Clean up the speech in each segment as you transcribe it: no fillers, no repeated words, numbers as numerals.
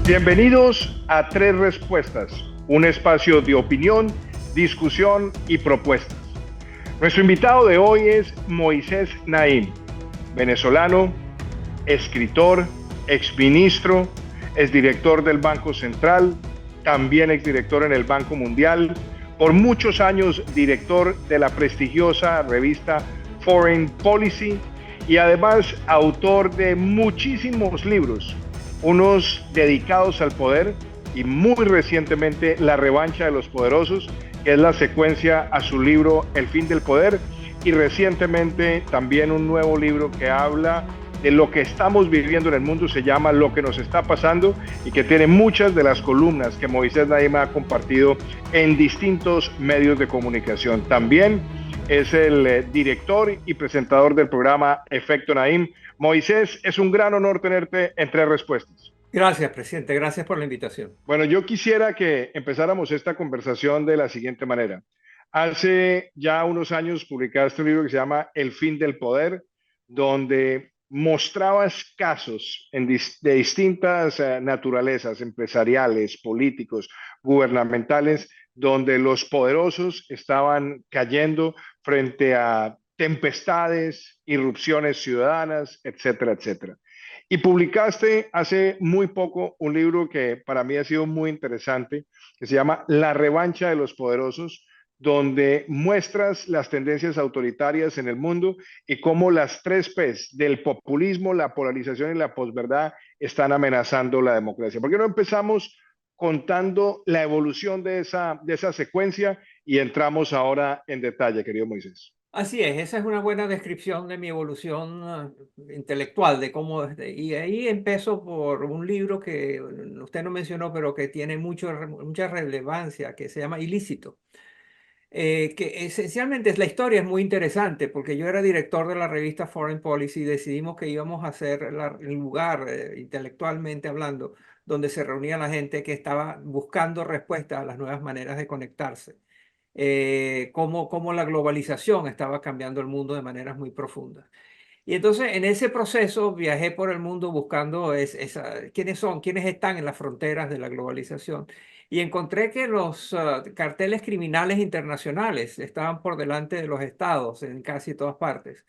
Bienvenidos a Tres Respuestas, un espacio de opinión, discusión y propuestas. Nuestro invitado de hoy es Moisés Naim, venezolano, escritor, exministro, exdirector del Banco Central, también exdirector en el Banco Mundial, por muchos años director de la prestigiosa revista Foreign Policy y además autor de muchísimos libros, unos dedicados al poder y muy recientemente La revancha de los poderosos, que es la secuencia a su libro El fin del poder, y recientemente también un nuevo libro que habla de lo que estamos viviendo en el mundo, se llama Lo que nos está pasando, y que tiene muchas de las columnas que Moisés Naim ha compartido en distintos medios de comunicación. También es el director y presentador del programa Efecto Naim. Moisés, es un gran honor tenerte en Tres Respuestas. Gracias, presidente. Gracias por la invitación. Bueno, yo quisiera que empezáramos esta conversación de la siguiente manera. Hace ya unos años publicaste un libro que se llama El fin del poder, donde mostrabas casos de distintas naturalezas, empresariales, políticos, gubernamentales, donde los poderosos estaban cayendo frente a tempestades, irrupciones ciudadanas, etcétera, etcétera. Y publicaste hace muy poco un libro que para mí ha sido muy interesante, que se llama La revancha de los poderosos, donde muestras las tendencias autoritarias en el mundo y cómo las tres P's del populismo, la polarización y la posverdad están amenazando la democracia. ¿Por qué no empezamos contando la evolución de esa secuencia y entramos ahora en detalle, querido Moisés? Así es, esa es una buena descripción de mi evolución intelectual, de cómo, y ahí empiezo por un libro que usted no mencionó, pero que tiene mucha relevancia, que se llama Ilícito. Que esencialmente la historia es muy interesante, porque yo era director de la revista Foreign Policy y decidimos que íbamos a hacer el lugar, intelectualmente hablando, donde se reunía la gente que estaba buscando respuestas a las nuevas maneras de conectarse. Cómo la globalización estaba cambiando el mundo de maneras muy profundas. Y entonces en ese proceso viajé por el mundo buscando quiénes están en las fronteras de la globalización. Y encontré que los carteles criminales internacionales estaban por delante de los estados en casi todas partes,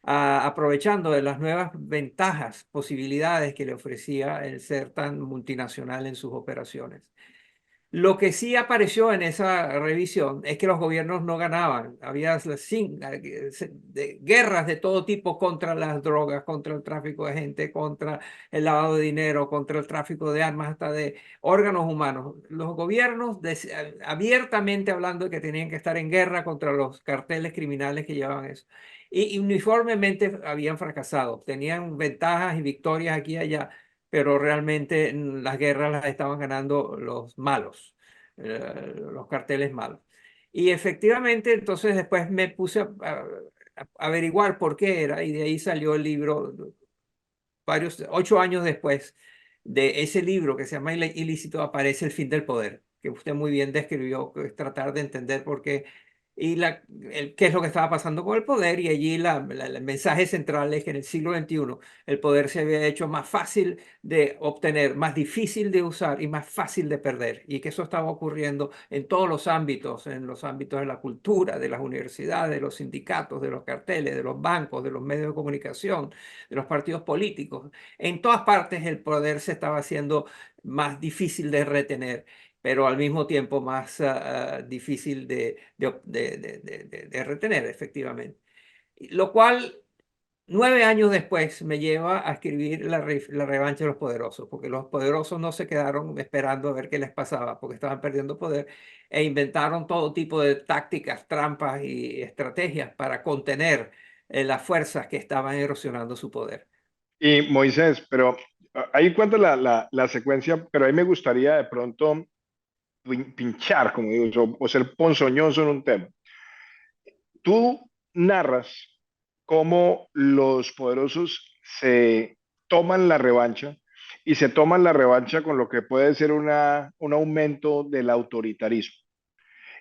aprovechando de las nuevas ventajas, posibilidades que le ofrecía el ser tan multinacional en sus operaciones. Lo que sí apareció en esa revisión es que los gobiernos no ganaban. Había guerras de todo tipo contra las drogas, contra el tráfico de gente, contra el lavado de dinero, contra el tráfico de armas, hasta de órganos humanos. Los gobiernos abiertamente hablando de que tenían que estar en guerra contra los carteles criminales que llevaban eso. Y uniformemente habían fracasado. Tenían ventajas y victorias aquí y allá, pero realmente las guerras las estaban ganando los malos, los carteles malos. Y efectivamente, entonces después me puse a averiguar por qué era, y de ahí salió el libro, 8 años después de ese libro que se llama Ilícito, aparece El fin del poder, que usted muy bien describió, que es tratar de entender por qué y qué es lo que estaba pasando con el poder. Y allí el mensaje central es que en el siglo XXI el poder se había hecho más fácil de obtener, más difícil de usar y más fácil de perder, y que eso estaba ocurriendo en todos los ámbitos, en los ámbitos de la cultura, de las universidades, de los sindicatos, de los carteles, de los bancos, de los medios de comunicación, de los partidos políticos. En todas partes el poder se estaba haciendo más difícil de retener, pero al mismo tiempo más difícil de retener, efectivamente. Lo cual, 9 años después, me lleva a escribir la revancha de los poderosos, porque los poderosos no se quedaron esperando a ver qué les pasaba, porque estaban perdiendo poder, e inventaron todo tipo de tácticas, trampas y estrategias para contener las fuerzas que estaban erosionando su poder. Y Moisés, pero ahí cuenta la secuencia, pero ahí me gustaría de pronto pinchar, como digo yo, o ser ponzoñoso en un tema. Tú narras cómo los poderosos se toman la revancha y se toman la revancha con lo que puede ser un aumento del autoritarismo.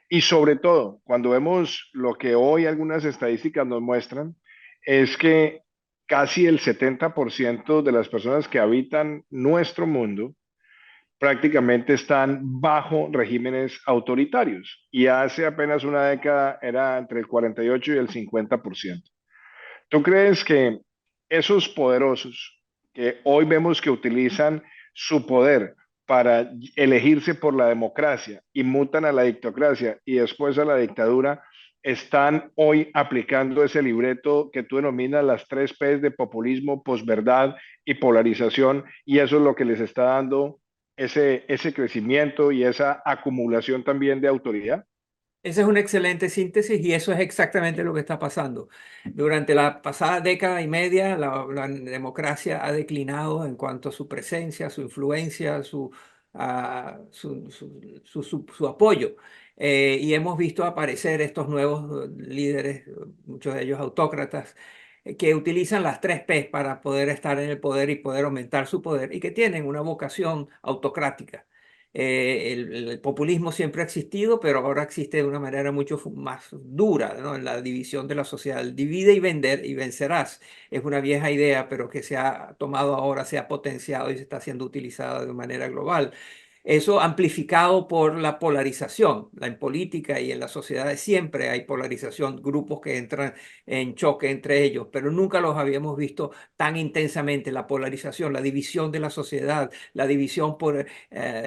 Y sobre todo, cuando vemos lo que hoy algunas estadísticas nos muestran, es que casi el 70% de las personas que habitan nuestro mundo prácticamente están bajo regímenes autoritarios y hace apenas una década era entre el 48 y el 50%. ¿Tú crees que esos poderosos que hoy vemos que utilizan su poder para elegirse por la democracia y mutan a la dictocracia y después a la dictadura, están hoy aplicando ese libreto que tú denominas las tres P's de populismo, posverdad y polarización, y eso es lo que les está dando ese crecimiento y esa acumulación también de autoridad? Esa es una excelente síntesis y eso es exactamente lo que está pasando. Durante la pasada década y media, la democracia ha declinado en cuanto a su presencia, su influencia, su apoyo. Y hemos visto aparecer estos nuevos líderes, muchos de ellos autócratas, que utilizan las tres P's para poder estar en el poder y poder aumentar su poder y que tienen una vocación autocrática. El populismo siempre ha existido, pero ahora existe de una manera mucho más dura, ¿no? En la división de la sociedad. El divide y vender y vencerás es una vieja idea, pero que se ha tomado ahora, se ha potenciado y se está siendo utilizada de manera global. Eso amplificado por la polarización. En política y en las sociedades siempre hay polarización, grupos que entran en choque entre ellos, pero nunca los habíamos visto tan intensamente. La polarización, la división de la sociedad, la división por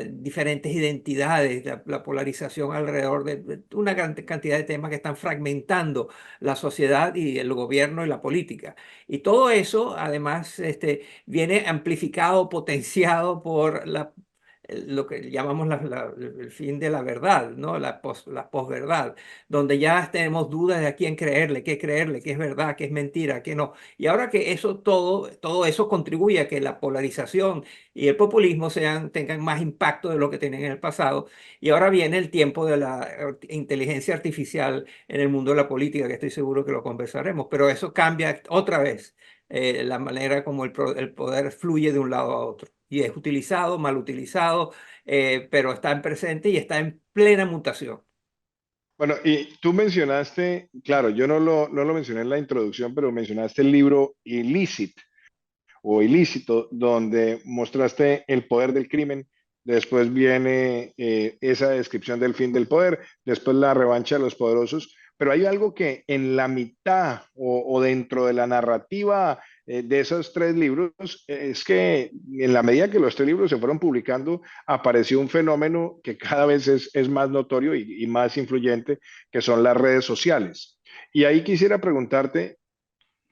diferentes identidades, la polarización alrededor de una gran cantidad de temas que están fragmentando la sociedad y el gobierno y la política. Y todo eso, además, viene amplificado, potenciado por lo que llamamos el fin de la verdad, ¿no? La posverdad, donde ya tenemos dudas de a quién creerle, qué es verdad, qué es mentira, qué no. Y ahora que todo eso contribuye a que la polarización y el populismo tengan más impacto de lo que tenían en el pasado. Y ahora viene el tiempo de la inteligencia artificial en el mundo de la política, que estoy seguro que lo conversaremos, pero eso cambia otra vez la manera como el poder fluye de un lado a otro. Y es utilizado, mal utilizado, pero está en presente y está en plena mutación. Bueno, y tú mencionaste, claro, yo no lo mencioné en la introducción, pero mencionaste el libro Illicit o Ilícito, donde mostraste el poder del crimen. Después viene esa descripción del fin del poder, después la revancha de los poderosos, pero hay algo que en la mitad o dentro de la narrativa de esos tres libros, es que en la medida que los tres libros se fueron publicando, apareció un fenómeno que cada vez es más notorio y más influyente, que son las redes sociales. Y ahí quisiera preguntarte,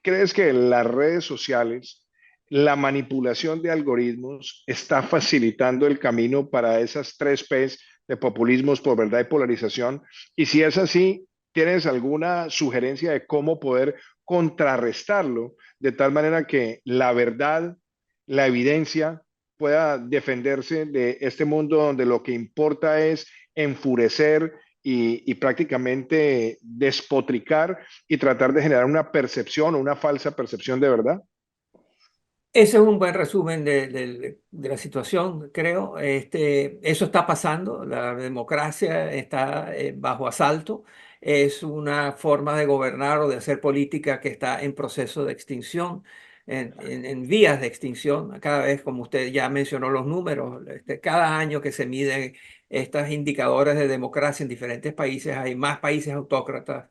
¿crees que las redes sociales, la manipulación de algoritmos está facilitando el camino para esas tres P's de populismos por verdad y polarización? Y si es así, ¿tienes alguna sugerencia de cómo poder contrarrestarlo de tal manera que la verdad, la evidencia pueda defenderse de este mundo donde lo que importa es enfurecer y prácticamente despotricar y tratar de generar una percepción o una falsa percepción de verdad? Ese es un buen resumen de la situación, creo. Eso está pasando, la democracia está bajo asalto, es una forma de gobernar o de hacer política que está en proceso de extinción, en vías de extinción. Cada vez, como usted ya mencionó los números, cada año que se miden estos indicadores de democracia en diferentes países, hay más países autócratas,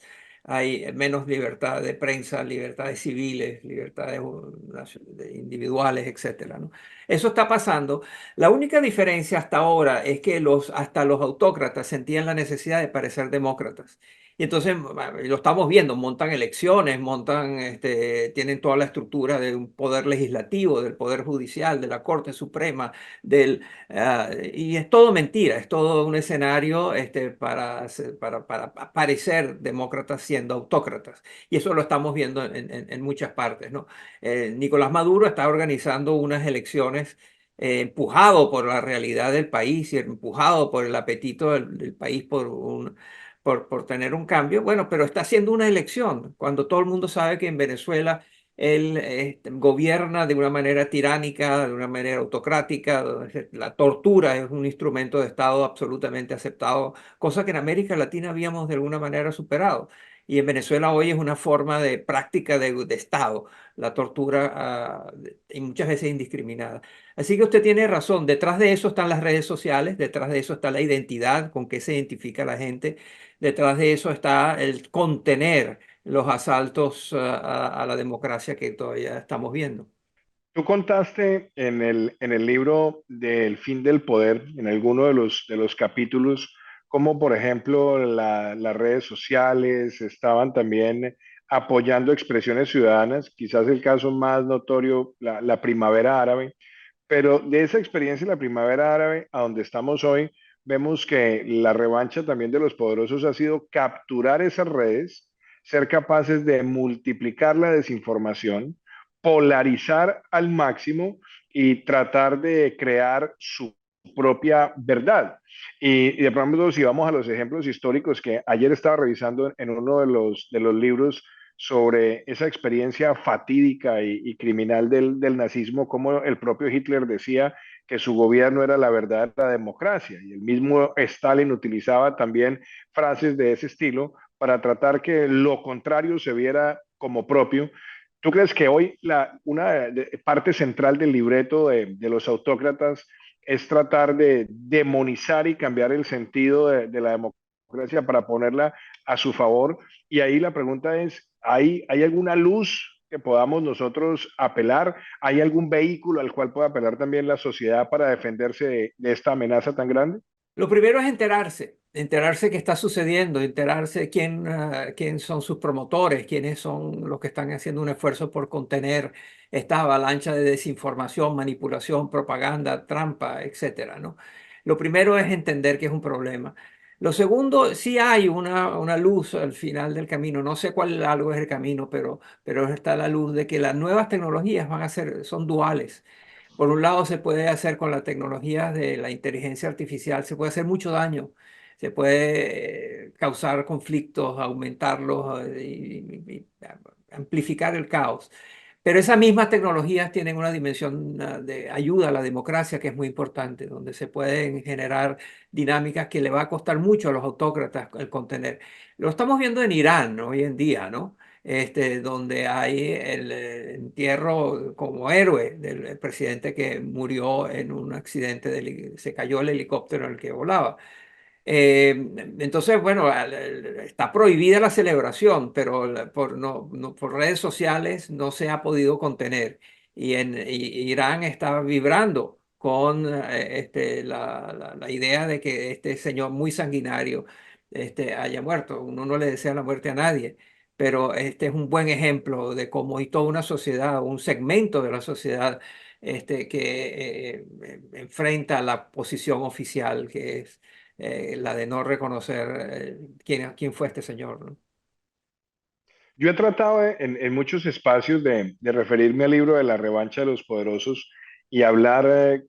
hay menos libertad de prensa, libertades civiles, libertades individuales, etcétera, ¿no? Eso está pasando. La única diferencia hasta ahora es que hasta los autócratas sentían la necesidad de parecer demócratas. Y entonces lo estamos viendo, montan elecciones, tienen toda la estructura de un poder legislativo, del poder judicial, de la Corte Suprema, y es todo mentira, es todo un escenario para parecer demócratas siendo autócratas. Y eso lo estamos viendo en muchas partes, ¿no? Nicolás Maduro está organizando unas elecciones empujado por la realidad del país y empujado por el apetito del país por tener un cambio. Bueno, pero está haciendo una elección cuando todo el mundo sabe que en Venezuela él gobierna de una manera tiránica, de una manera autocrática. La tortura es un instrumento de Estado absolutamente aceptado, cosa que en América Latina habíamos de alguna manera superado. Y en Venezuela hoy es una forma de práctica de Estado, la tortura, y muchas veces indiscriminada. Así que usted tiene razón, detrás de eso están las redes sociales, detrás de eso está la identidad con que se identifica la gente, detrás de eso está el contener los asaltos a la democracia que todavía estamos viendo. Tú contaste en el libro del fin del poder, en alguno de los capítulos, cómo, por ejemplo, las redes sociales estaban también apoyando expresiones ciudadanas, quizás el caso más notorio, la primavera árabe, pero de esa experiencia de la primavera árabe a donde estamos hoy, vemos que la revancha también de los poderosos ha sido capturar esas redes, ser capaces de multiplicar la desinformación, polarizar al máximo y tratar de crear su propia verdad. Y de pronto, si vamos a los ejemplos históricos que ayer estaba revisando en uno de los libros sobre esa experiencia fatídica y criminal del nazismo, como el propio Hitler decía que su gobierno era la verdadera democracia, y el mismo Stalin utilizaba también frases de ese estilo para tratar que lo contrario se viera como propio. ¿Tú crees que hoy una parte central del libreto de los autócratas es tratar de demonizar y cambiar el sentido de la democracia para ponerla a su favor? Y ahí la pregunta es, hay alguna luz que podamos nosotros apelar? ¿Hay algún vehículo al cual pueda apelar también la sociedad para defenderse de esta amenaza tan grande? Lo primero es enterarse, enterarse qué está sucediendo, enterarse quién son sus promotores, quiénes son los que están haciendo un esfuerzo por contener esta avalancha de desinformación, manipulación, propaganda, trampa, etcétera, ¿no? Lo primero es entender que es un problema. Lo segundo, sí hay una luz al final del camino. No sé cuál algo es el camino, pero está la luz de que las nuevas tecnologías son duales. Por un lado, se puede hacer con la tecnología de la inteligencia artificial, se puede hacer mucho daño, se puede causar conflictos, aumentarlos y amplificar el caos. Pero esas mismas tecnologías tienen una dimensión de ayuda a la democracia que es muy importante, donde se pueden generar dinámicas que le va a costar mucho a los autócratas el contener. Lo estamos viendo en Irán, ¿no? Hoy en día, ¿no? Donde hay el entierro como héroe del presidente que murió en un accidente, se cayó el helicóptero en el que volaba. Eh, entonces, bueno, está prohibida la celebración, pero por redes sociales no se ha podido contener. Y Irán está vibrando con la idea de que este señor muy sanguinario haya muerto. Uno no le desea la muerte a nadie, pero este es un buen ejemplo de cómo hay toda una sociedad, un segmento de la sociedad que enfrenta la posición oficial, que es la de no reconocer quién fue este señor, ¿no? Yo he tratado en muchos espacios de referirme al libro de la revancha de los poderosos y hablar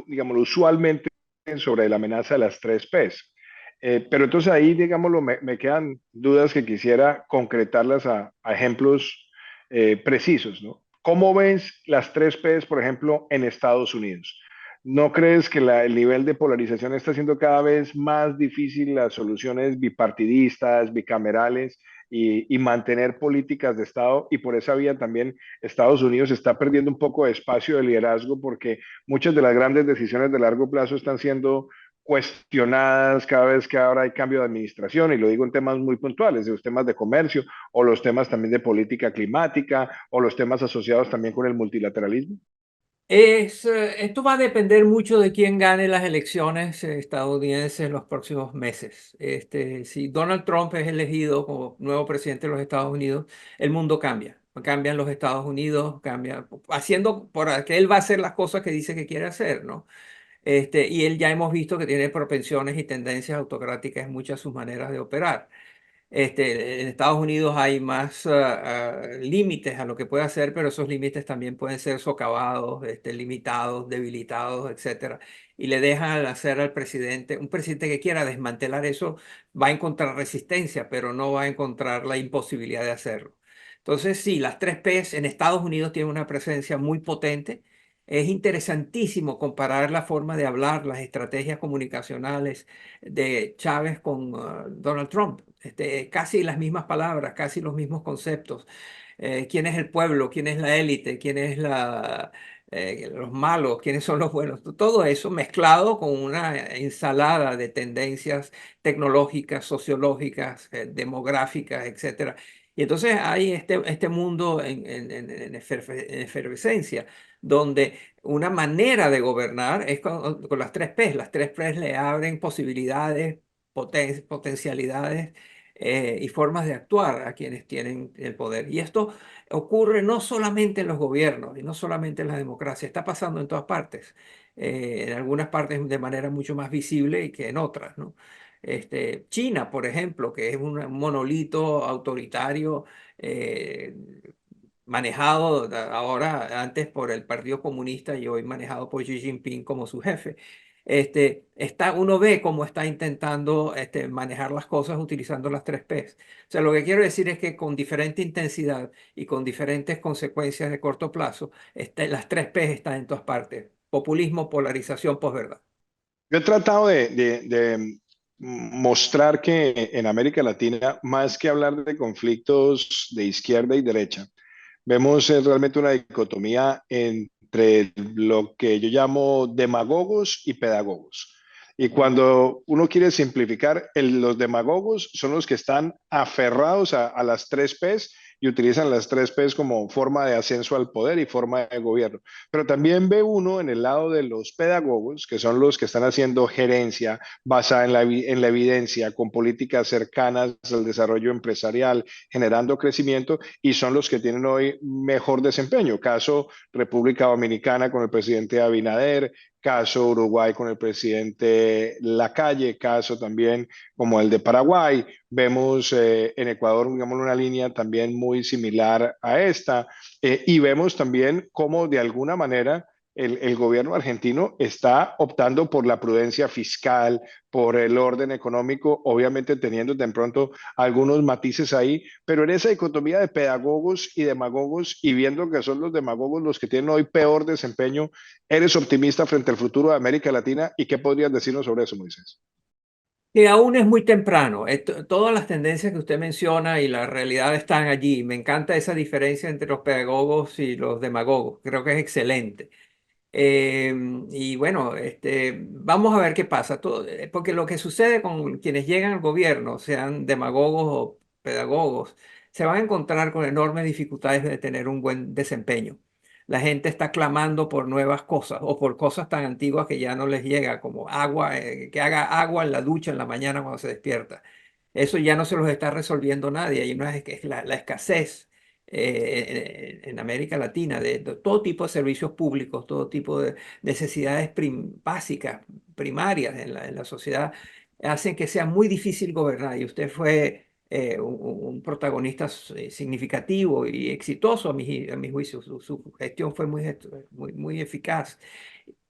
digámoslo, usualmente sobre la amenaza de las tres Ps. Pero entonces ahí, digámoslo, me quedan dudas que quisiera concretarlas a ejemplos precisos, ¿no? ¿Cómo ves las tres Ps, por ejemplo, en Estados Unidos? ¿No crees que el nivel de polarización está haciendo cada vez más difícil las soluciones bipartidistas, bicamerales? Y mantener políticas de Estado, y por esa vía también Estados Unidos está perdiendo un poco de espacio de liderazgo porque muchas de las grandes decisiones de largo plazo están siendo cuestionadas cada vez que ahora hay cambio de administración, y lo digo en temas muy puntuales, de los temas de comercio o los temas también de política climática o los temas asociados también con el multilateralismo. Esto va a depender mucho de quién gane las elecciones estadounidenses en los próximos meses. Si Donald Trump es elegido como nuevo presidente de los Estados Unidos, el mundo cambia. Cambian los Estados Unidos, cambia, haciendo por que él va a hacer las cosas que dice que quiere hacer, ¿no? Y él ya hemos visto que tiene propensiones y tendencias autocráticas en muchas de sus maneras de operar. En Estados Unidos hay más límites a lo que puede hacer, pero esos límites también pueden ser socavados, limitados, debilitados, etcétera. Y le dejan hacer al presidente, un presidente que quiera desmantelar eso, va a encontrar resistencia, pero no va a encontrar la imposibilidad de hacerlo. Entonces, sí, las tres Ps en Estados Unidos tienen una presencia muy potente. Es interesantísimo comparar la forma de hablar, las estrategias comunicacionales de Chávez con Donald Trump. Casi las mismas palabras, casi los mismos conceptos. ¿Quién es el pueblo? ¿Quién es la élite? ¿Quién es los malos? ¿Quiénes son los buenos? Todo eso mezclado con una ensalada de tendencias tecnológicas, sociológicas, demográficas, etcétera. Y entonces hay este mundo en efervescencia, donde una manera de gobernar es con las tres Ps. Las tres Ps le abren posibilidades, potencialidades y formas de actuar a quienes tienen el poder. Y esto ocurre no solamente en los gobiernos y no solamente en la democracia, está pasando en todas partes. En algunas partes de manera mucho más visible que en otras, ¿no? China, por ejemplo, que es un monolito autoritario eh, manejado ahora, antes por el Partido Comunista y hoy manejado por Xi Jinping como su jefe. Uno ve cómo está intentando manejar las cosas utilizando las tres Ps. O sea, lo que quiero decir es que con diferente intensidad y con diferentes consecuencias de corto plazo, las tres Ps están en todas partes. Populismo, polarización, posverdad. Yo he tratado de mostrar que en América Latina, más que hablar de conflictos de izquierda y derecha, vemos realmente una dicotomía entre lo que yo llamo demagogos y pedagogos. Y cuando uno quiere simplificar, los demagogos son los que están aferrados a las tres Ps y utilizan las tres Ps como forma de ascenso al poder y forma de gobierno. Pero también ve uno en el lado de los pedagogos, que son los que están haciendo gerencia basada en la evidencia, con políticas cercanas al desarrollo empresarial, generando crecimiento, y son los que tienen hoy mejor desempeño. Caso República Dominicana con el presidente Abinader, caso Uruguay con el presidente Lacalle, caso también como el de Paraguay. Vemos en Ecuador, digamos, una línea también muy similar a esta, y vemos también cómo de alguna manera el gobierno argentino está optando por la prudencia fiscal, por el orden económico, obviamente teniendo de pronto algunos matices ahí, pero en esa dicotomía de pedagogos y demagogos, y viendo que son los demagogos los que tienen hoy peor desempeño, ¿eres optimista frente al futuro de América Latina? ¿Y qué podrías decirnos sobre eso, Moisés? Que aún es muy temprano. Todas las tendencias que usted menciona y la realidad están allí. Me encanta esa diferencia entre los pedagogos y los demagogos. Creo que es excelente. Eh, y bueno, vamos a ver qué pasa. Porque lo que sucede con quienes llegan al gobierno, sean demagogos o pedagogos, se van a encontrar con enormes dificultades de tener un buen desempeño. La gente está clamando por nuevas cosas o por cosas tan antiguas que ya no les llega, como agua, que haga agua en la ducha en la mañana cuando se despierta. Eso ya no se los está resolviendo nadie. Hay una es la escasez en América Latina de todo tipo de servicios públicos, todo tipo de necesidades básicas, primarias en la sociedad, hacen que sea muy difícil gobernar. Y usted fue un protagonista significativo y exitoso a mi juicio. Su gestión fue muy eficaz,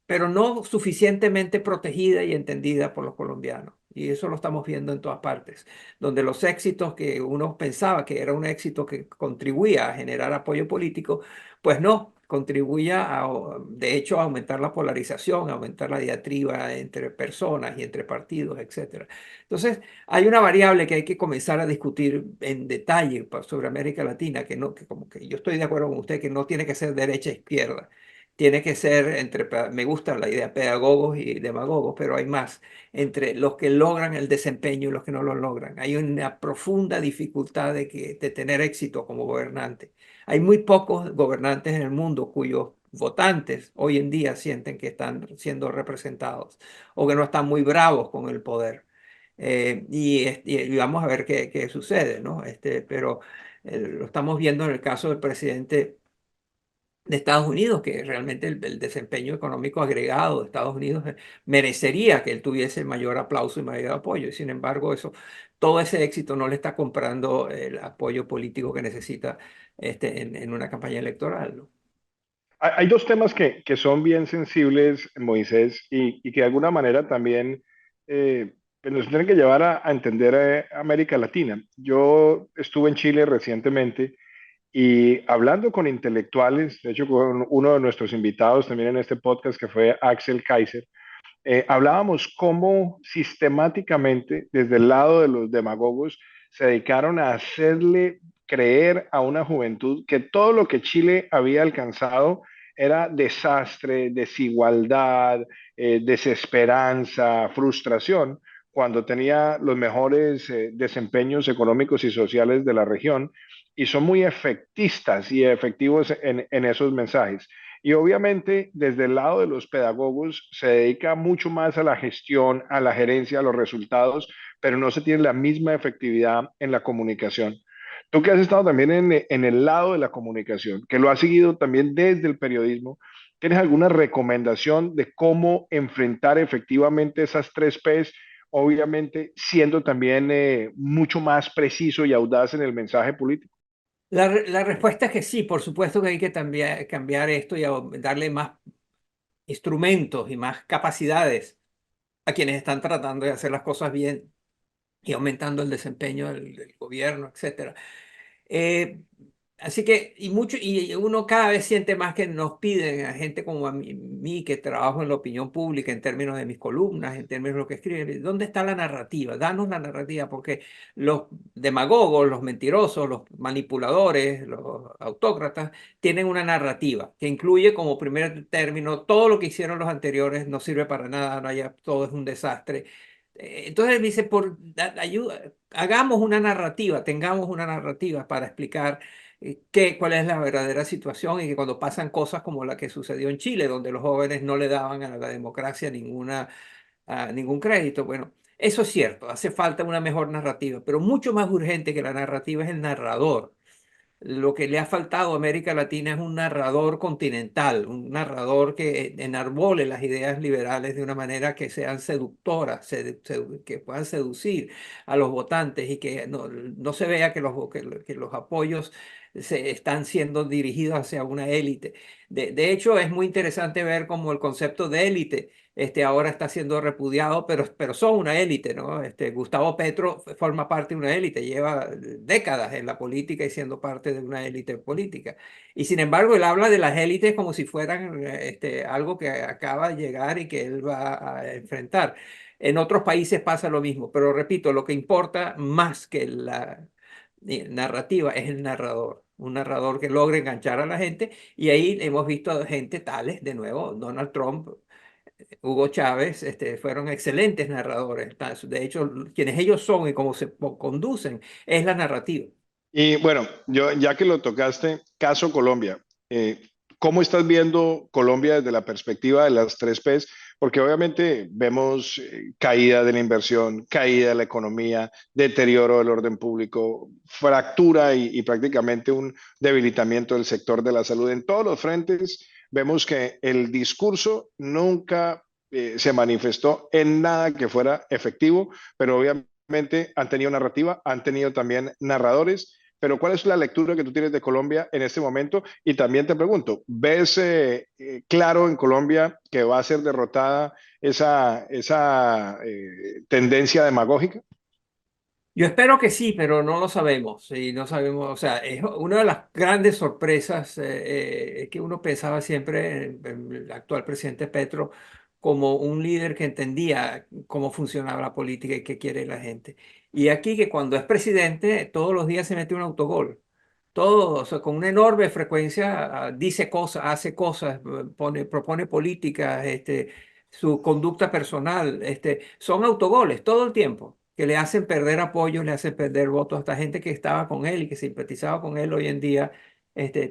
pero no suficientemente protegida y entendida por los colombianos. Y eso lo estamos viendo en todas partes, donde los éxitos que uno pensaba que era un éxito que contribuía a generar apoyo político, pues no, contribuía de hecho a aumentar la polarización, a aumentar la diatriba entre personas y entre partidos, etcétera. Entonces, hay una variable que hay que comenzar a discutir en detalle sobre América Latina, que no, que como que yo estoy de acuerdo con usted, que no tiene que ser derecha-izquierda, tiene que ser me gusta la idea pedagogos y demagogos, pero hay más, entre los que logran el desempeño y los que no lo logran. Hay una profunda dificultad de tener éxito como gobernante. Hay muy pocos gobernantes en el mundo cuyos votantes hoy en día sienten que están siendo representados o que no están muy bravos con el poder. Y vamos a ver qué sucede, ¿no? Pero lo estamos viendo en el caso del presidente de Estados Unidos, que realmente el desempeño económico agregado de Estados Unidos merecería que él tuviese mayor aplauso y mayor apoyo. Y sin embargo, todo ese éxito no le está comprando el apoyo político que necesita en una campaña electoral, ¿no? Hay dos temas que son bien sensibles, Moisés, y que de alguna manera también pues nos tienen que llevar a entender América Latina. Yo estuve en Chile recientemente Y hablando con intelectuales, de hecho con uno de nuestros invitados también en este podcast que fue Axel Kaiser, hablábamos cómo sistemáticamente desde el lado de los demagogos se dedicaron a hacerle creer a una juventud que todo lo que Chile había alcanzado era desastre, desigualdad, desesperanza, frustración, cuando tenía los mejores desempeños económicos y sociales de la región, y son muy efectistas y efectivos en esos mensajes. Y obviamente desde el lado de los pedagogos se dedica mucho más a la gestión, a la gerencia, a los resultados, pero no se tiene la misma efectividad en la comunicación. Tú que has estado también en el lado de la comunicación, que lo has seguido también desde el periodismo, ¿tienes alguna recomendación de cómo enfrentar efectivamente esas tres P's? Obviamente siendo también mucho más preciso y audaz en el mensaje político. La respuesta es que sí, por supuesto que hay que cambiar esto y darle más instrumentos y más capacidades a quienes están tratando de hacer las cosas bien y aumentando el desempeño del gobierno, etcétera. Eh, Así que, y uno cada vez siente más que nos piden a gente como a mí, que trabajo en la opinión pública en términos de mis columnas, en términos de lo que escriben, ¿dónde está la narrativa? Danos la narrativa, porque los demagogos, los mentirosos, los manipuladores, los autócratas, tienen una narrativa que incluye como primer término todo lo que hicieron los anteriores no sirve para nada, no haya, todo es un desastre. Entonces dice, ayuda, hagamos una narrativa, tengamos una narrativa para explicar cuál es la verdadera situación y que cuando pasan cosas como la que sucedió en Chile, donde los jóvenes no le daban a la democracia ningún crédito. Bueno, eso es cierto, hace falta una mejor narrativa, pero mucho más urgente que la narrativa es el narrador. Lo que le ha faltado a América Latina es un narrador continental, un narrador que enarbole las ideas liberales de una manera que sean seductoras, que puedan seducir a los votantes y que no se vea que los apoyos se están siendo dirigidos hacia una élite. De hecho, es muy interesante ver cómo el concepto de élite ahora está siendo repudiado, pero son una élite, ¿no? Gustavo Petro forma parte de una élite, lleva décadas en la política y siendo parte de una élite política. Y sin embargo, él habla de las élites como si fueran algo que acaba de llegar y que él va a enfrentar. En otros países pasa lo mismo, pero repito, lo que importa más que la narrativa es el narrador. Un narrador que logre enganchar a la gente, y ahí hemos visto gente tales, de nuevo, Donald Trump, Hugo Chávez, fueron excelentes narradores. De hecho, quienes ellos son y cómo se conducen es la narrativa. Y bueno, yo ya que lo tocaste, caso Colombia, eh, ¿cómo estás viendo Colombia desde la perspectiva de las tres P's? Porque obviamente vemos caída de la inversión, caída de la economía, deterioro del orden público, fractura y prácticamente un debilitamiento del sector de la salud. En todos los frentes vemos que el discurso nunca se manifestó en nada que fuera efectivo, pero obviamente han tenido narrativa, han tenido también narradores, pero ¿cuál es la lectura que tú tienes de Colombia en este momento? Y también te pregunto, ¿ves claro en Colombia que va a ser derrotada esa tendencia demagógica? Yo espero que sí, pero no lo sabemos. Y no sabemos, o sea, es una de las grandes sorpresas es que uno pensaba siempre en el actual presidente Petro como un líder que entendía cómo funcionaba la política y qué quiere la gente. Y aquí que cuando es presidente, todos los días se mete un autogol. Todo, o sea, con una enorme frecuencia dice cosas, hace cosas, propone políticas, su conducta personal, son autogoles todo el tiempo, que le hacen perder apoyos, le hacen perder votos a esta gente que estaba con él y que simpatizaba con él hoy en día,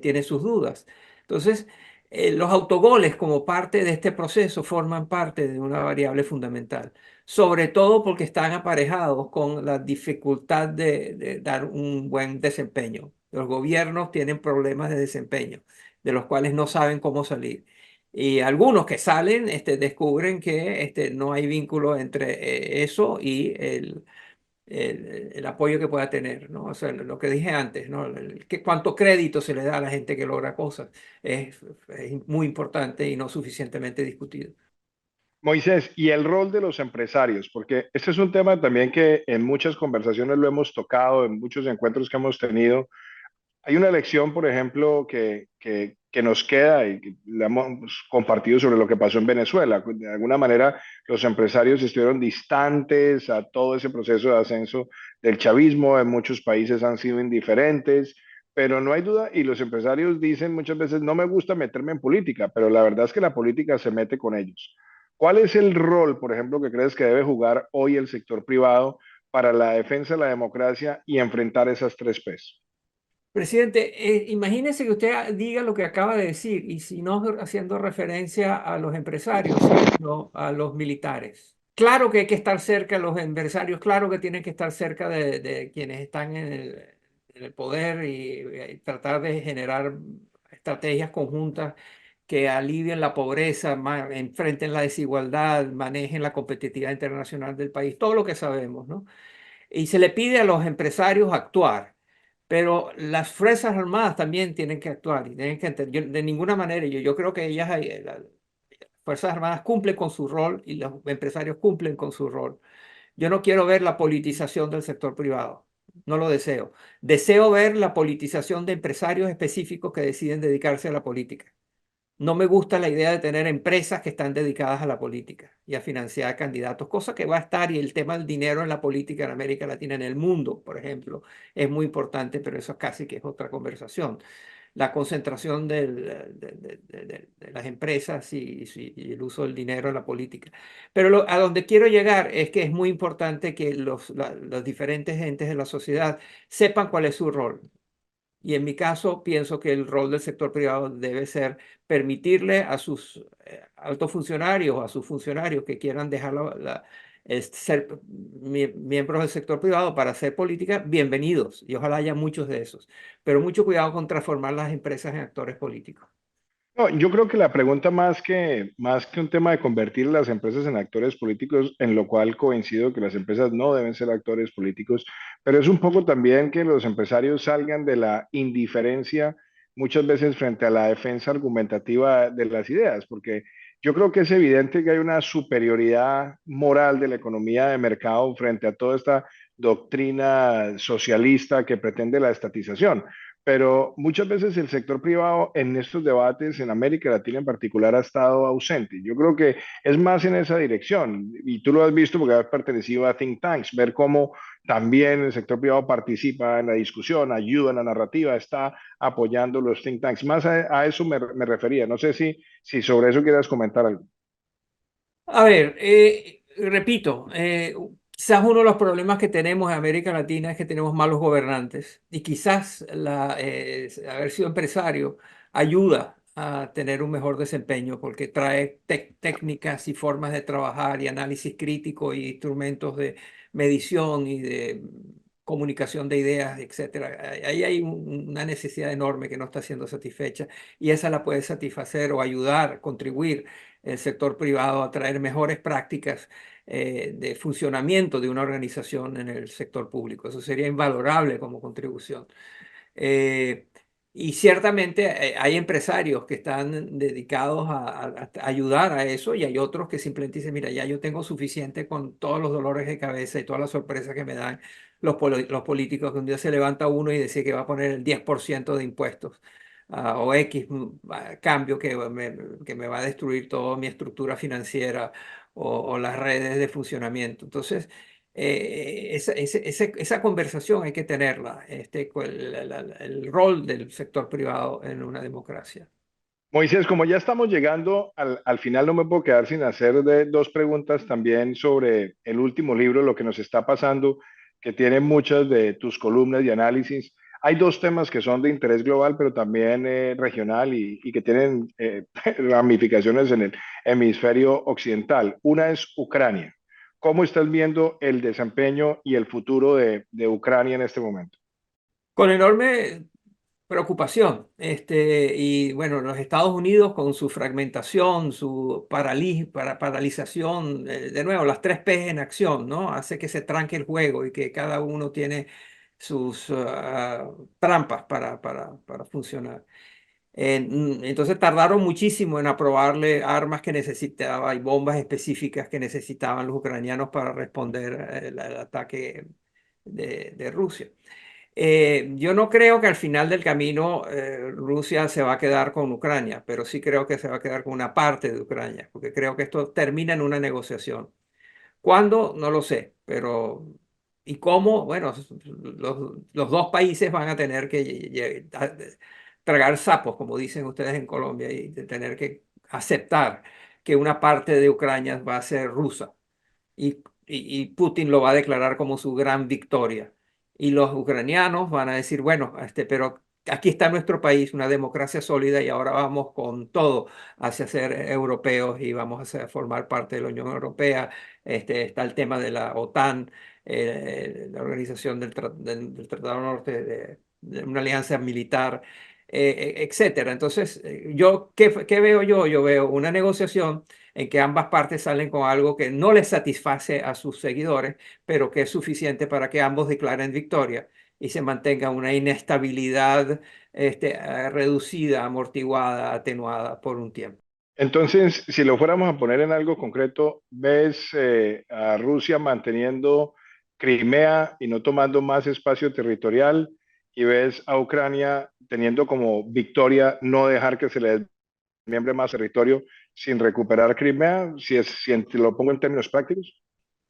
tiene sus dudas. Entonces, los autogoles como parte de este proceso forman parte de una variable fundamental, sobre todo porque están aparejados con la dificultad de dar un buen desempeño. Los gobiernos tienen problemas de desempeño, de los cuales no saben cómo salir. Y algunos que salen descubren que no hay vínculo entre eso y el apoyo que pueda tener, ¿no? O sea, lo que dije antes, ¿no? Cuánto crédito se le da a la gente que logra cosas es muy importante y no suficientemente discutido. Moisés, y el rol de los empresarios, porque este es un tema también que en muchas conversaciones lo hemos tocado, en muchos encuentros que hemos tenido. Hay una lección, por ejemplo, que nos queda y que la hemos compartido sobre lo que pasó en Venezuela. De alguna manera, los empresarios estuvieron distantes a todo ese proceso de ascenso del chavismo. En muchos países han sido indiferentes, pero no hay duda, y los empresarios dicen muchas veces, no me gusta meterme en política, pero la verdad es que la política se mete con ellos. ¿Cuál es el rol, por ejemplo, que crees que debe jugar hoy el sector privado para la defensa de la democracia y enfrentar esas tres P's? Presidente, imagínese que usted diga lo que acaba de decir, y si no haciendo referencia a los empresarios, sino a los militares. Claro que hay que estar cerca de los empresarios, claro que tienen que estar cerca de quienes están en el poder y tratar de generar estrategias conjuntas que alivien la pobreza, enfrenten la desigualdad, manejen la competitividad internacional del país, todo lo que sabemos, ¿no? Y se le pide a los empresarios actuar. Pero las Fuerzas Armadas también tienen que actuar y tienen que de ninguna manera, yo creo que las Fuerzas Armadas cumplen con su rol y los empresarios cumplen con su rol. Yo no quiero ver la politización del sector privado, no lo deseo. Deseo ver la politización de empresarios específicos que deciden dedicarse a la política. No me gusta la idea de tener empresas que están dedicadas a la política y a financiar candidatos, cosa que va a estar, y el tema del dinero en la política en América Latina, en el mundo, por ejemplo, es muy importante, pero eso casi que es otra conversación. La concentración de las empresas y el uso del dinero en la política. Pero a donde quiero llegar es que es muy importante que los diferentes entes de la sociedad sepan cuál es su rol. Y en mi caso, pienso que el rol del sector privado debe ser permitirle a sus altos funcionarios, a sus funcionarios que quieran dejar ser miembros del sector privado para hacer política, bienvenidos. Y ojalá haya muchos de esos. Pero mucho cuidado con transformar las empresas en actores políticos. No, yo creo que la pregunta más que un tema de convertir las empresas en actores políticos, en lo cual coincido que las empresas no deben ser actores políticos, pero es un poco también que los empresarios salgan de la indiferencia muchas veces frente a la defensa argumentativa de las ideas, porque yo creo que es evidente que hay una superioridad moral de la economía de mercado frente a toda esta doctrina socialista que pretende la estatización, pero muchas veces el sector privado en estos debates en América Latina en particular ha estado ausente. Yo creo que es más en esa dirección, y tú lo has visto porque has pertenecido a think tanks, ver cómo también el sector privado participa en la discusión, ayuda en la narrativa, está apoyando los think tanks. Más a eso me refería. No sé si sobre eso quieras comentar algo. A ver, repito, quizás uno de los problemas que tenemos en América Latina es que tenemos malos gobernantes y quizás haber sido empresario ayuda a tener un mejor desempeño porque trae técnicas y formas de trabajar y análisis crítico y instrumentos de medición y de comunicación de ideas, etcétera. Ahí hay una necesidad enorme que no está siendo satisfecha y esa la puede satisfacer o ayudar, contribuir el sector privado a traer mejores prácticas de funcionamiento de una organización en el sector público. Eso sería invalorable como contribución. Eh, y ciertamente hay empresarios que están dedicados a ayudar a eso y hay otros que simplemente dicen, mira, ya yo tengo suficiente con todos los dolores de cabeza y todas las sorpresas que me dan los políticos, que un día se levanta uno y dice que va a poner el 10% de impuestos o X cambio que me va a destruir toda mi estructura financiera o las redes de funcionamiento. Entonces, esa conversación hay que tenerla, el rol del sector privado en una democracia. Moisés, como ya estamos llegando al final, no me puedo quedar sin hacer dos preguntas también sobre el último libro, lo que nos está pasando, que tiene muchas de tus columnas y análisis. Hay dos temas que son de interés global, pero también regional y que tienen ramificaciones en el hemisferio occidental. Una es Ucrania. ¿Cómo estás viendo el desempeño y el futuro de Ucrania en este momento? Con enorme preocupación. Y bueno, los Estados Unidos con su fragmentación, su paralización, de nuevo, las tres P en acción, ¿no? Hace que se tranque el juego y que cada uno tiene sus trampas para funcionar. Entonces tardaron muchísimo en aprobarle armas que necesitaba y bombas específicas que necesitaban los ucranianos para responder al ataque de Rusia. Yo no creo que al final del camino Rusia se va a quedar con Ucrania, pero sí creo que se va a quedar con una parte de Ucrania, porque creo que esto termina en una negociación. ¿Cuándo? No lo sé, pero ¿y cómo? Bueno, los dos países van a tener que tragar sapos, como dicen ustedes en Colombia, y de tener que aceptar que una parte de Ucrania va a ser rusa y Putin lo va a declarar como su gran victoria. Y los ucranianos van a decir, bueno, pero aquí está nuestro país, una democracia sólida y ahora vamos con todo hacia ser europeos y vamos formar parte de la Unión Europea. Está el tema de la OTAN, la organización del Tratado Norte, de una alianza militar, etcétera. Entonces, ¿qué veo yo? Yo veo una negociación en que ambas partes salen con algo que no les satisface a sus seguidores, pero que es suficiente para que ambos declaren victoria y se mantenga una inestabilidad reducida, amortiguada, atenuada por un tiempo. Entonces, si lo fuéramos a poner en algo concreto, ¿ves a Rusia manteniendo Crimea y no tomando más espacio territorial? ¿Y ves a Ucrania teniendo como victoria no dejar que se le desmiembre más territorio sin recuperar Crimea? Si lo pongo en términos prácticos.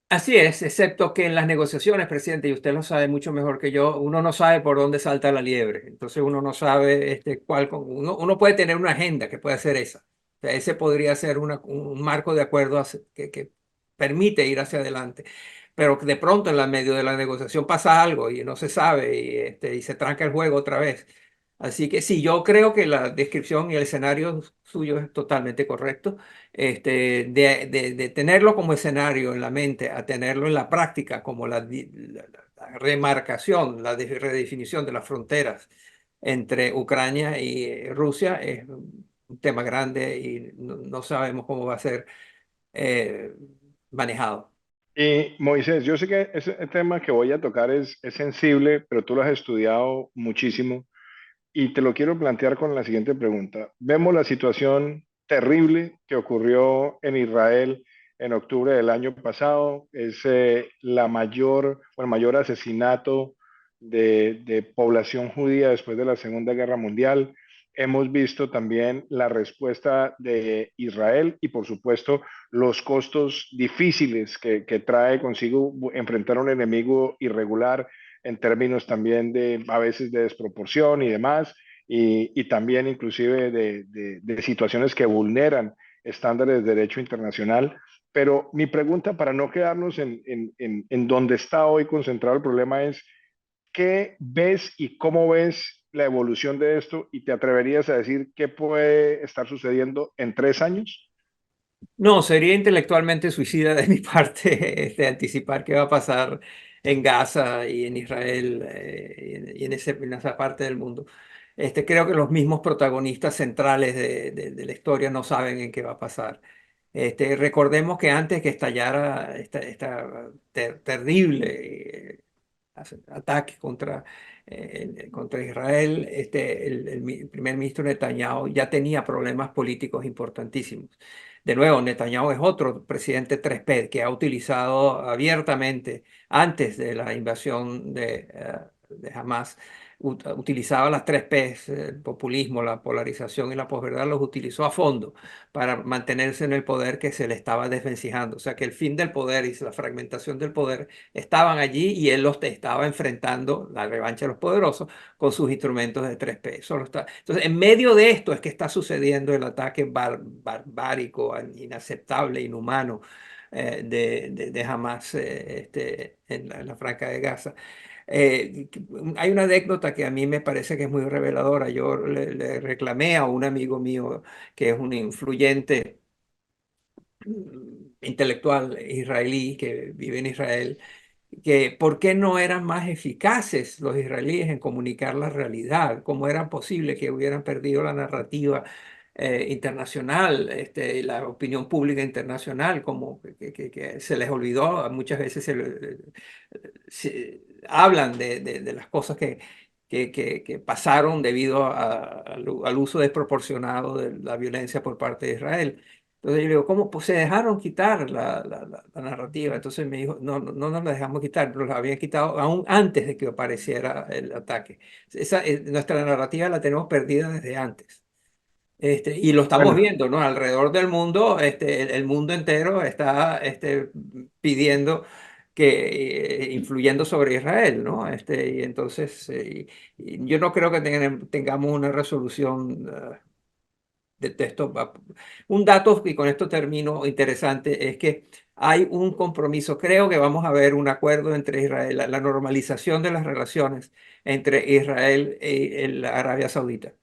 Así es, excepto que en las negociaciones, presidente, y usted lo sabe mucho mejor que yo, uno no sabe por dónde salta la liebre. Entonces uno no sabe uno puede tener una agenda que puede ser esa. O sea, ese podría ser un marco de acuerdo que permite ir hacia adelante. Pero que de pronto en la medio de la negociación pasa algo y no se sabe y se tranca el juego otra vez. Así que sí, yo creo que la descripción y el escenario suyo es totalmente correcto. De tenerlo como escenario en la mente a tenerlo en la práctica como la remarcación, redefinición de las fronteras entre Ucrania y Rusia es un tema grande y no sabemos cómo va a ser eh, manejado. Y Moisés, yo sé que ese tema que voy a tocar es sensible, pero tú lo has estudiado muchísimo. Y te lo quiero plantear con la siguiente pregunta. Vemos la situación terrible que ocurrió en Israel en octubre del año pasado. Es el mayor asesinato de población judía después de la Segunda Guerra Mundial. Hemos visto también la respuesta de Israel y, por supuesto, los costos difíciles que trae consigo enfrentar a un enemigo irregular en términos también de a veces de desproporción y demás, y también inclusive de situaciones que vulneran estándares de derecho internacional. Pero mi pregunta, para no quedarnos en donde está hoy concentrado el problema, es ¿qué ves y cómo ves la evolución de esto? ¿Y te atreverías a decir qué puede estar sucediendo en 3 años? No, sería intelectualmente suicida de mi parte anticipar qué va a pasar en Gaza y en Israel y en esa parte del mundo. Creo que los mismos protagonistas centrales de la historia no saben en qué va a pasar. Recordemos que antes que estallara esta terrible ataque contra Israel, el primer ministro Netanyahu ya tenía problemas políticos importantísimos. De nuevo, Netanyahu es otro presidente 3P que ha utilizado abiertamente, antes de la invasión de Hamas, utilizaba las 3Ps, el populismo, la polarización y la posverdad, los utilizó a fondo para mantenerse en el poder que se le estaba desvencijando. O sea que el fin del poder y la fragmentación del poder estaban allí y él los estaba enfrentando, la revancha de los poderosos, con sus instrumentos de 3P. Entonces, en medio de esto es que está sucediendo el ataque barbárico, inaceptable, inhumano de Hamas en la Franja de Gaza. Hay una anécdota que a mí me parece que es muy reveladora. Yo le reclamé a un amigo mío que es un influyente intelectual israelí que vive en Israel, que por qué no eran más eficaces los israelíes en comunicar la realidad, cómo era posible que hubieran perdido la narrativa internacional, la opinión pública internacional, como que se les olvidó, muchas veces hablan de las cosas que pasaron debido al uso desproporcionado de la violencia por parte de Israel. Entonces yo le digo, ¿cómo? Pues se dejaron quitar la narrativa. Entonces me dijo, no, no nos la dejamos quitar, nos la habían quitado aún antes de que apareciera el ataque. Nuestra narrativa la tenemos perdida desde antes. Y lo estamos Bueno, viendo, ¿no? Alrededor del mundo, el mundo entero está pidiendo que, influyendo sobre Israel, ¿no? Y entonces, y yo no creo que tengamos una resolución de texto. Un dato, y con esto termino, interesante, es que hay un compromiso. Creo que vamos a ver un acuerdo entre Israel, la normalización de las relaciones entre Israel y la Arabia Saudita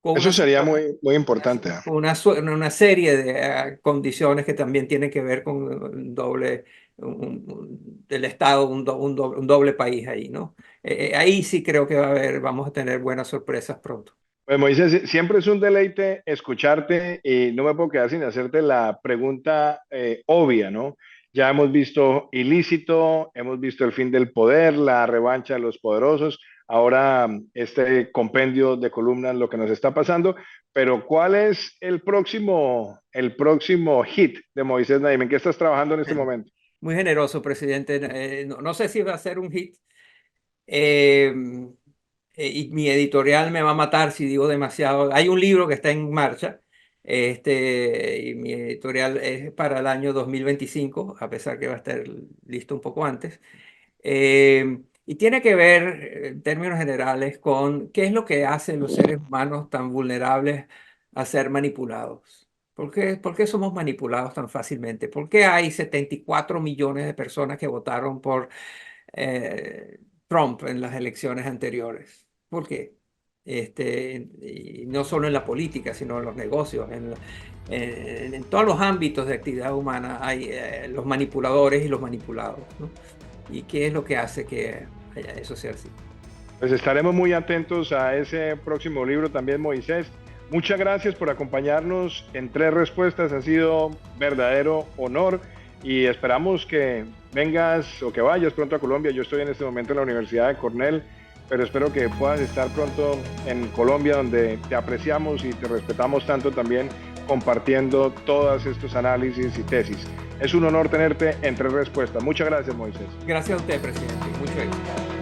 con eso una, sería muy, muy importante. una serie de condiciones que también tienen que ver con un doble, del Estado, un doble país ahí, ¿no? Ahí sí creo que vamos a tener buenas sorpresas pronto. Pues Moisés, siempre es un deleite escucharte y no me puedo quedar sin hacerte la pregunta obvia, ¿no? Ya hemos visto ilícito, hemos visto el fin del poder, la revancha de los poderosos, ahora este compendio de columnas, lo que nos está pasando, pero ¿cuál es el próximo hit de Moisés Naim? ¿En qué estás trabajando en este momento? Muy generoso, presidente. No sé si va a ser un hit. Eh, y mi editorial me va a matar si digo demasiado. Hay un libro que está en marcha, y mi editorial es para el año 2025, a pesar que va a estar listo un poco antes. Y tiene que ver, en términos generales, con qué es lo que hacen los seres humanos tan vulnerables a ser manipulados. Por qué somos manipulados tan fácilmente? ¿Por qué hay 74 millones de personas que votaron por Trump en las elecciones anteriores? ¿Por qué? Y no solo en la política, sino en los negocios, en todos los ámbitos de actividad humana hay los manipuladores y los manipulados, ¿no? ¿Y qué es lo que hace que eso sea así? Pues estaremos muy atentos a ese próximo libro también, Moisés. Muchas gracias por acompañarnos en Tres Respuestas. Ha sido verdadero honor y esperamos que vengas o que vayas pronto a Colombia. Yo estoy en este momento en la Universidad de Cornell, pero espero que puedas estar pronto en Colombia, donde te apreciamos y te respetamos tanto también, compartiendo todos estos análisis y tesis. Es un honor tenerte en Tres Respuestas. Muchas gracias, Moisés. Gracias a usted, presidente. Mucho éxito.